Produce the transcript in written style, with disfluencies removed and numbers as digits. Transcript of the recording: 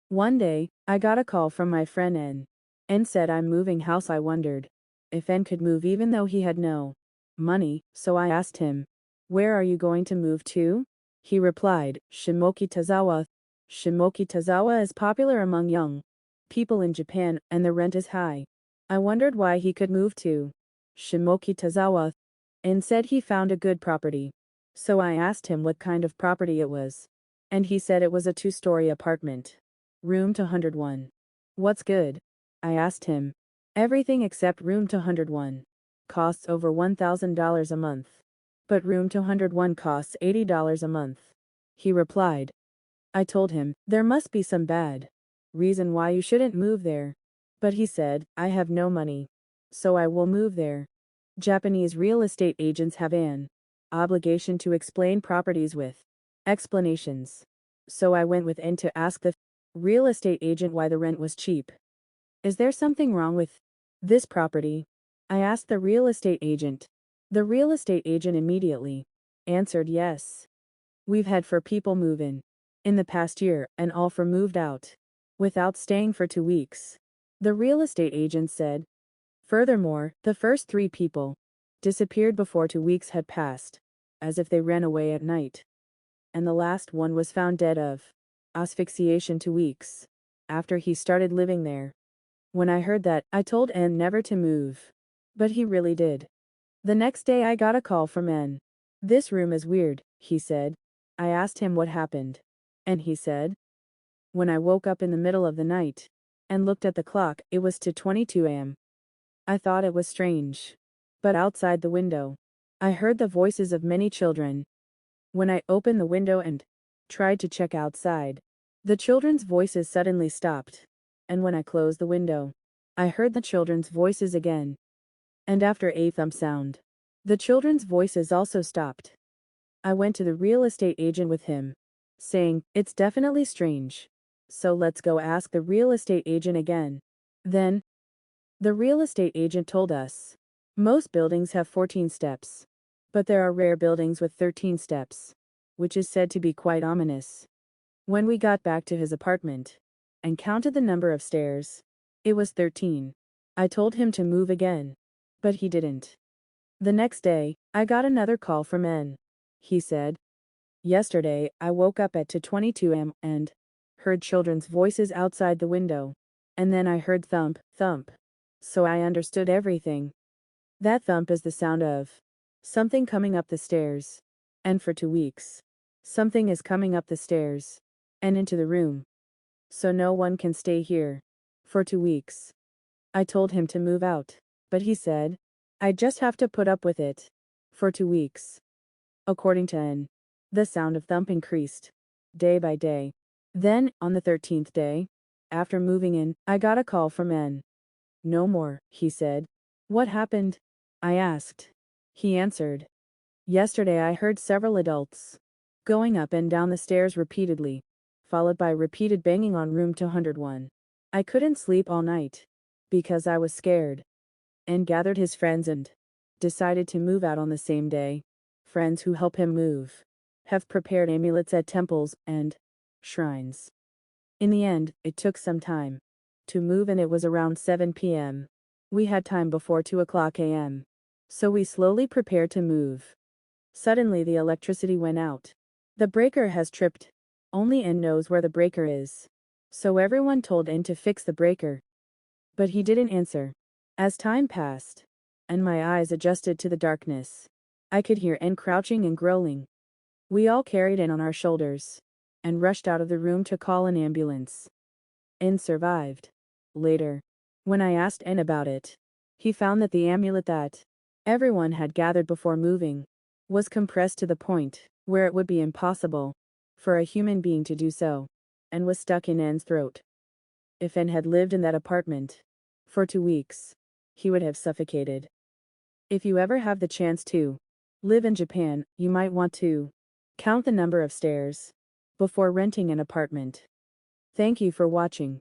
One day, I got a call from my friend N. N said I'm moving house. I wondered if N could move even though he had no money, so I asked him, "Where are you going to move to?" He replied, "Shimoki Tazawa." Shimoki Tazawa is popular among young people in Japan, and the rent is high. I wondered why he could move to Shimoki Tazawa, and said he found a good property. So I asked him what kind of property it was. And he said it was a 2-story apartment. Room 201. What's good? I asked him. Everything except room 201. Costs over $1,000 a month. But room 201 costs $80 a month. He replied. I told him, there must be some bad reason why you shouldn't move there. But he said, I have no money. So I will move there. Japanese real estate agents have an obligation to explain properties with explanations. So I went with N to ask the real estate agent why the rent was cheap. Is there something wrong with this property? I asked the real estate agent. The real estate agent immediately answered yes. We've had 4 people move in the past year, and all 4 moved out without staying for 2 weeks. The real estate agent said. Furthermore, the first 3 people disappeared before 2 weeks had passed, as if they ran away at night. And the last one was found dead of asphyxiation 2 weeks after he started living there. When I heard that, I told N never to move. But he really did. The next day I got a call from N. This room is weird, he said. I asked him what happened. And he said, when I woke up in the middle of the night and looked at the clock, it was 2:22 a.m. I thought it was strange. But outside the window, I heard the voices of many children. When I opened the window and tried to check outside, the children's voices suddenly stopped. And when I closed the window, I heard the children's voices again. And after a thump sound, the children's voices also stopped. I went to the real estate agent with him, saying, it's definitely strange. So let's go ask the real estate agent again. Then, the real estate agent told us, most buildings have 14 steps. But there are rare buildings with 13 steps, which is said to be quite ominous. When we got back to his apartment and counted the number of stairs, it was 13. I told him to move again, but he didn't. The next day, I got another call from N. He said, yesterday I woke up at 2:22 am and heard children's voices outside the window. And then I heard thump, thump. So I understood everything. That thump is the sound of something coming up the stairs. And for 2 weeks, something is coming up the stairs and into the room. So no one can stay here for 2 weeks. I told him to move out, but he said, I just have to put up with it for 2 weeks. According to N, the sound of thump increased day by day. Then, on the 13th day, after moving in, I got a call from N. No more, he said. What happened? I asked. He answered. Yesterday I heard several adults going up and down the stairs repeatedly, followed by repeated banging on room 201. I couldn't sleep all night because I was scared, and gathered his friends and decided to move out on the same day. Friends who help him move have prepared amulets at temples and shrines. In the end, it took some time to move, and it was around 7 p.m. We had time before 2 a.m. So we slowly prepared to move. Suddenly the electricity went out. The breaker has tripped. Only N knows where the breaker is. So everyone told N to fix the breaker. But he didn't answer. As time passed, and my eyes adjusted to the darkness, I could hear N crouching and growling. We all carried N on our shoulders and rushed out of the room to call an ambulance. N survived. Later, when I asked N about it, he found that the amulet that everyone had gathered before moving was compressed to the point where it would be impossible for a human being to do so, and was stuck in N's throat. If N had lived in that apartment for 2 weeks, he would have suffocated. If you ever have the chance to live in Japan, you might want to count the number of stairs before renting an apartment. Thank you for watching.